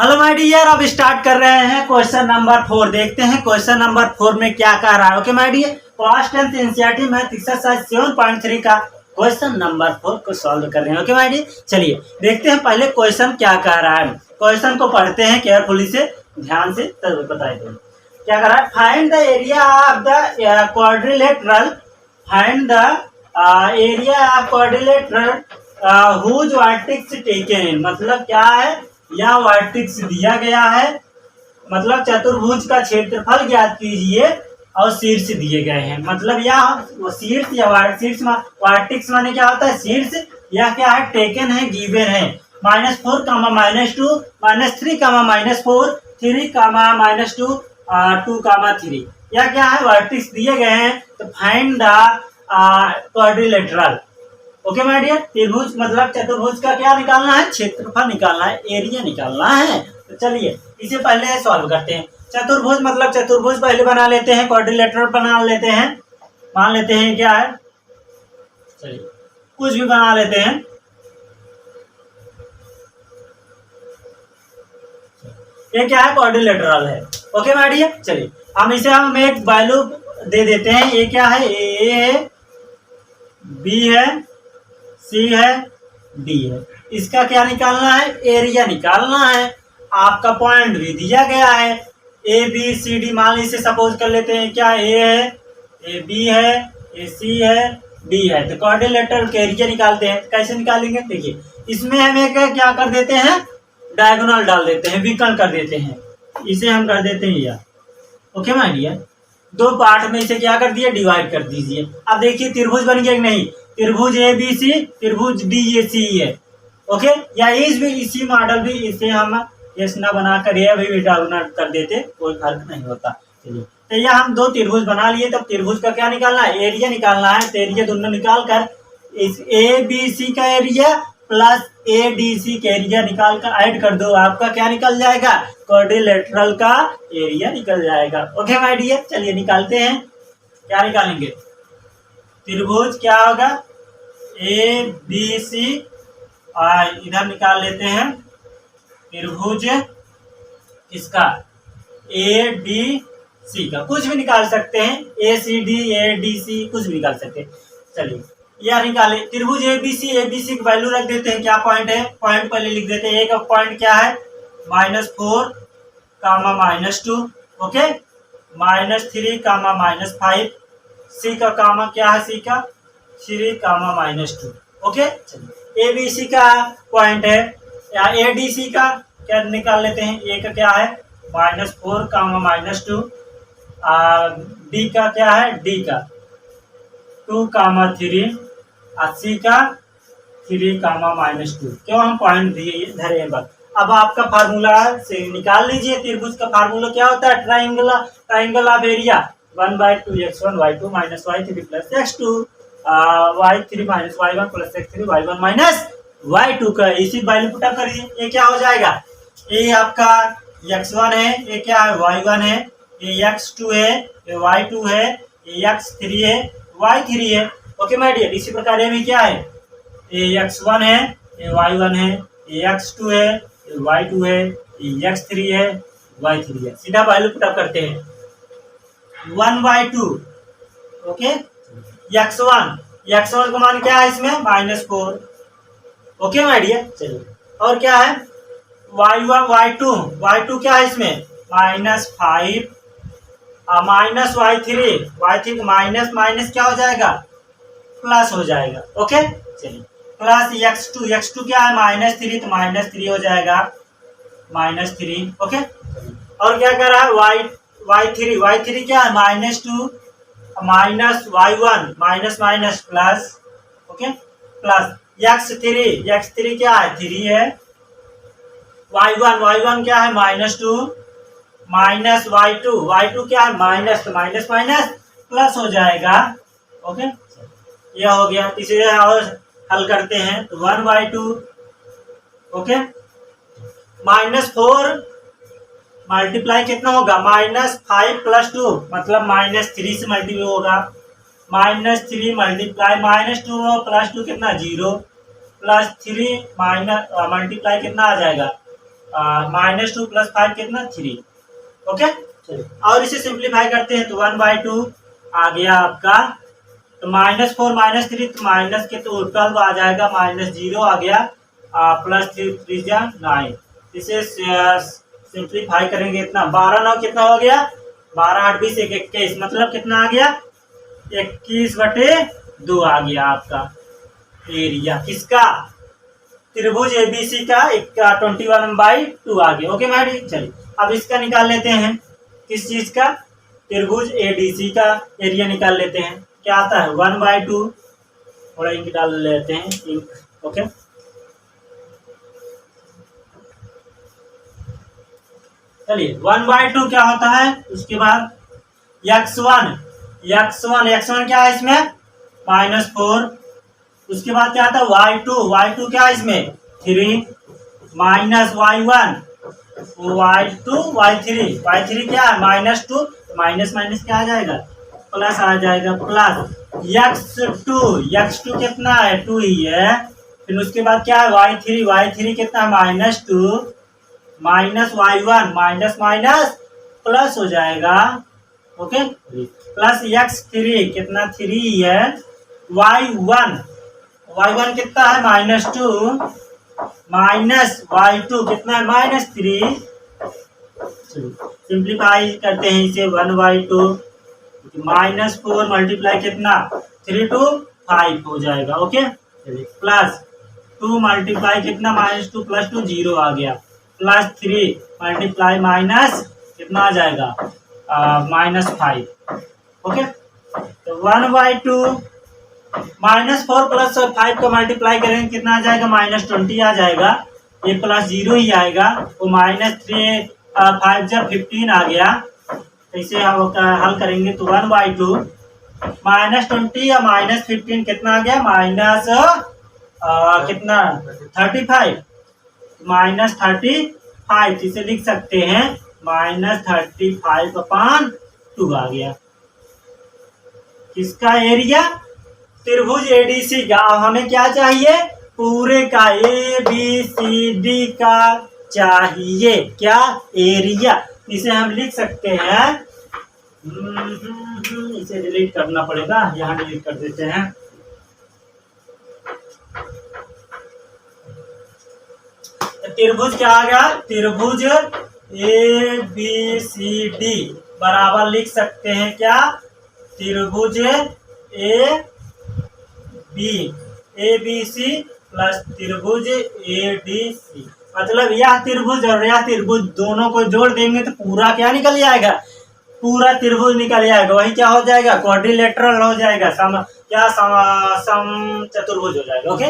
Hello my dear, अब start कर रहे हैं क्वेश्चन नंबर 4। देखते हैं क्वेश्चन नंबर 4 में क्या कह रहा है। Okay my dear, class 10 NCERT math exercise 7.3 का क्वेश्चन नंबर 4 को सॉल्व कर रहे हैं। ओके माय डियर, चलिए देखते हैं पहले क्वेश्चन क्या कह रहा है। क्वेश्चन को पढ़ते हैं केयरफुली से, ध्यान से, तब बताए दें क्या कह रहा है। Find the area of the quadrilateral, find the area of quadrilateral whose vertex taken. मतलब क्या है, यह वर्टेक्स दिया गया है, मतलब चतुर्भुज का क्षेत्रफल ज्ञात कीजिए और शीर्ष दिए गए हैं। मतलब यह शीर्ष या वर्टेक्स माने क्या होता है, शीर्ष। यह क्या है, टेकन है, गिवन है। -4, -2, -3, -4, 3, -2, 2, 3। यह क्या है, वर्टेक्स दिए गए हैं। तो find the quadrilateral. Okay my dear, त्रिभुज मतलब चतुर्भुज का क्या निकालना है, क्षेत्रफल निकालना है, एरिया निकालना है। तो चलिए इसे पहले सॉल्व करते हैं। चतुर्भुज मतलब चतुर्भुज पहले बना लेते हैं, क्वाड्रिलेटरल बना लेते हैं। मान लेते हैं क्या है, चलिए कुछ भी बना लेते हैं। ये क्या है, क्वाड्रिलेटरल है। ओके माय डियर, चलिए हम एक वैल्यू दे देते हैं। ये क्या है, ए है, बी है, सी है, डी है। इसका क्या निकालना है, एरिया निकालना है। आपका पॉइंट भी दिया गया है, ए बी सी डी। मान लीजिए सपोज कर लेते हैं क्या, ए है, ए बी है, ए सी है, डी है। तो क्वाड्रिलेटरल का एरिया निकालते हैं। कैसे निकालेंगे, देखिए इसमें हम एक क्या कर देते हैं, डायगोनल डाल देते हैं, विकर्ण कर देते हैं। इसे हम कर देते हैं या। ओके माय डियर, दो पार्ट में इसे क्या कर दिया, डिवाइड कर दीजिए। अब देखिए त्रिभुज बन गया कि नहीं, त्रिभुज ए बी सी, त्रिभुज डी ए सी है। ओके, या इसी मॉडल भी इसे हम एस ना बनाकर ये भी डायगोनल कर देते, कोई फर्क नहीं होता। चलिए तो यह हम दो त्रिभुज बना लिए। तब त्रिभुज का क्या निकालना है, एरिया निकालना है। तो एरिया दोनों निकाल कर इस ए बी सी का area plus A D C का एरिया निकाल कर ऐड कर दो, आपका क्या निकल जाएगा, क्वाड्रिलेटरल का एरिया निकल जाएगा। ओके माय डियर, चलिए निकालते हैं। क्या निकालेंगे, त्रिभुज क्या होगा, ए बी सी, और इधर निकाल लेते हैं त्रिभुज इसका ए डी सी का। कुछ भी निकाल सकते हैं, ए सी डी, ए डी सी, कुछ भी निकाल सकते हैं। चलिए यह निकाले त्रिभुज ए बी सी की वैल्यू रख देते हैं। क्या पॉइंट है, पॉइंट पहले लिख देते हैं। ए का पॉइंट क्या है, -4, -2, ओके, -3, -5। सी का कामा क्या है, सी का 3, -2। ओके, चलिए ए बी सी का पॉइंट है, या ए डी सी का क्या निकाल लेते हैं। ए का क्या है, -4, -2, डी का क्या है, डी का 2, 3, और सी का 3, -2। क्यों, हम पॉइंट दिए धरे बस। अब आपका फार्मूला से निकाल लीजिए। त्रिभुज का फार्मूला क्या होता है, triangle of area 1/2 x1 y2 - y3 + x2 y3 - y1 + x3 y1 - y2 का इसी वैल्यू पुट करिए। ये क्या हो जाएगा, ये आपका x1 है, ये क्या है, y1 है, ये x2 है, ये y2 है, ये x3 है, y3 है। ओके माय डियर, इसी प्रकार ये भी क्या है, ये x1 है, ये y1 है, ये x2 है, ये y2 है, ये x3 है, y3 है। सीधा वैल्यू पुट करते हैं, 1/2। ओके, x1 का मान क्या है इसमें, -4। ओके माय डियर, चलिए और क्या है, y2 क्या है इसमें, -5, y3 का माइनस क्या हो जाएगा, प्लस हो जाएगा। ओके, चलिए प्लस x2 क्या है, -3, तो -3 हो जाएगा, -3। ओके, और क्या कर रहा है, y3 क्या है, -2, -y1 minus plus, okay, plus x3 क्या है, 3 है, y1 क्या है, -2, y2 क्या है, माइनस, तो माइनस प्लस हो जाएगा। ओके, यह हो गया। इसे और हल करते हैं तो 1/2, ओके, -4 मल्टीप्लाई कितना होगा, -5 + 2, मतलब -3 से मल्टीप्लाई होगा। -3 मल्टीप्लाई -2 + 2 कितना, 0, +3 मल्टीप्लाई कितना आ जाएगा, -2 + 5 कितना 3। ओके चलिए, और इसे सिंप्लीफाई करते हैं तो 1/2 आ गया आपका। तो -4 - 3 तो माइनस के तो 12 आ जाएगा, -0 आ गया, +3 3 जा 9। इसे सिंप्लीफाई करेंगे इतना 12 9 कितना हो गया, 12 8 20 21, मतलब कितना आ गया 21/2 आ गया आपका एरिया किसका, त्रिभुज एबीसी का 21/2 आ गया। ओके माय डियर, चलिए अब इसका निकाल लेते हैं, किस चीज का, त्रिभुज एडीसी का एरिया निकाल लेते हैं। क्या आता है 1/2, थोड़ा इंक डाल लेते हैं इंक। ओके चलिए 1/2 क्या होता है, उसके बाद x1 क्या है इसमें -4, उसके बाद क्या आता है y2 क्या है इसमें 3, माइनस y1 y2 y3 क्या है -2, माइनस माइनस क्या आ जाएगा प्लस आ जाएगा, प्लस x2 कितना है 2 ही है। फिर उसके बाद क्या है y3 कितना है -2, minus y1 minus minus plus हो जाएगा। ओके प्लस x3 कितना 3 ही है, y1 कितना है -2, माइनस y2 कितना है -3। सिंप्लीफाई करते हैं इसे 1/2, -4 मल्टीप्लाई कितना 3 to 5 हो जाएगा। ओके प्लस 2 मल्टीप्लाई कितना -2 + 2 0 आ गया, +3 मल्टीप्लाई माइनस कितना आ जाएगा -5। ओके तो 1/2 -4 + 5 को मल्टीप्लाई करेंगे कितना आ जाएगा -20 आ जाएगा, ये +0 ही आएगा, वो -3 5 जब 15 आ गया। इसे हम हल करेंगे तो 1/2 -20 या -15 कितना आ गया माइनस कितना 35, -35 इसे लिख सकते हैं -35/2 आ गया किसका एरिया, त्रिभुज एडीसी का। अब हमें क्या चाहिए, पूरे का ABCD का चाहिए क्या एरिया। इसे हम लिख सकते हैं, इसे डिलीट करना पड़ेगा, यहाँ डिलीट कर देते हैं। त्रिभुज क्या आ गया, त्रिभुज ABCD बराबर लिख सकते हैं क्या, त्रिभुज ABC प्लस त्रिभुज ADC, मतलब यह त्रिभुज और यह त्रिभुज दोनों को जोड़ देंगे तो पूरा क्या निकल जाएगा, पूरा त्रिभुज निकल जाएगा। वही क्या हो जाएगा क्वाड्रिलेटरल हो जाएगा, सम चतुर्भुज हो जाएगा। ओके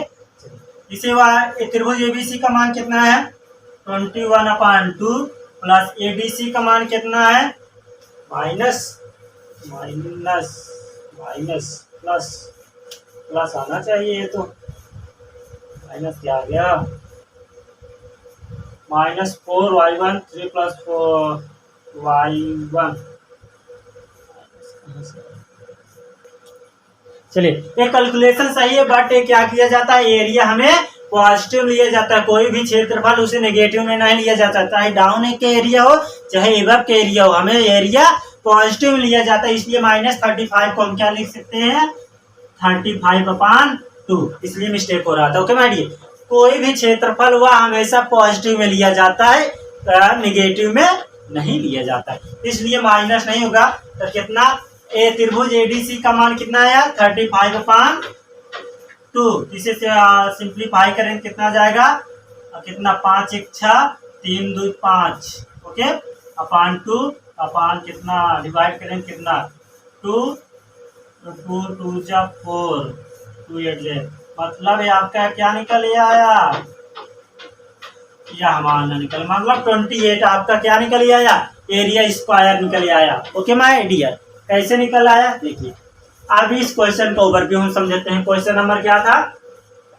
इसे त्रिभुज एबीसी का मान कितना है 21/2 प्लस ADC का मान कितना है माइनस प्लस आना चाहिए, तो माइनस क्या आ गया -4 y1 3 + 4 y1। चलिए ये कैलकुलेशन सही है, बट ये क्या किया जाता है, एरिया हमें पॉजिटिव लिया जाता है, कोई भी क्षेत्रफल उसे नेगेटिव में नहीं लिया जाता, चाहे डाउन के एरिया हो चाहे एबव के एरिया हो, हमें एरिया पॉजिटिव लिया जाता है। इसलिए -35 को हम क्या लिख सकते हैं 35/2, इसलिए मिस्टेक हो रहा था। ओके माय डियर, कोई भी क्षेत्रफल हुआ हमेशा पॉजिटिव में लिया जाता है, नेगेटिव में नहीं लिया जाता है, इसलिए माइनस नहीं होगा। तो कितना त्रिभुज एडीसी का मान कितना आया 35/2, इसे सिंप्लीफाई करें कितना जाएगा, कितना 5 1 6 3 2 5 ओके /2 अपान कितना डिवाइड करें कितना 2 2 2 जा 4 2 8 जे, मतलब ये आपका क्या निकल आया, यह हमारा निकल मतलब 28 आपका क्या निकल आया एरिया स्क्वायर निकल आया। ओके माय डियर, कैसे निकल आया देखिए। अब इस क्वेश्चन का ओवरव्यू हम समझते हैं। क्वेश्चन नंबर क्या था,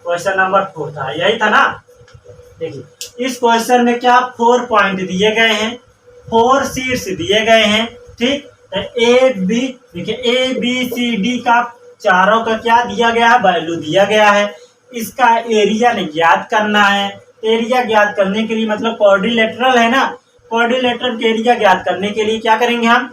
क्वेश्चन नंबर 4 था, यही था ना। देखिए इस क्वेश्चन में क्या 4 पॉइंट दिए गए हैं, 4 शीट्स दिए गए हैं, ठीक। देखिए ए बी सी डी का चारों का क्या दिया गया है, वैल्यू दिया गया है, इसका एरिया ज्ञात करना है। एरिया ज्ञात करने के लिए, मतलब क्वाड्रिलेटरल है ना, क्वाड्रिलेटरल के एरिया ज्ञात करने के लिए क्या करेंगे हम,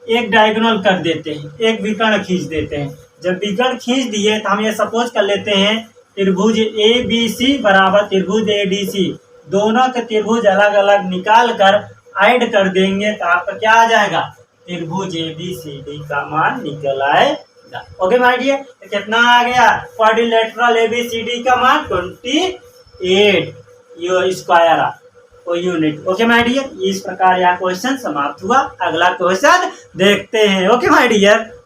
एक डायगोनल कर देते हैं, एक विकर्ण खींच देते हैं। जब विकर्ण खींच दिए तो हम ये सपोज कर लेते हैं त्रिभुज ए बी सी बराबर त्रिभुज ए डी सी, दोनों के त्रिभुज अलग अलग निकाल कर ऐड कर देंगे तो आपका क्या आ जाएगा, त्रिभुज ए बी सी डी का मान निकल आएगा। ओके माय डियर, तो कितना आ गया, quadrilateral A B C D का मान 28 square unit. Okay my dear, इस प्रकार यह क्वेश्चन समाप्त हुआ। अगला क्वेश्चन देखते हैं। Okay my dear.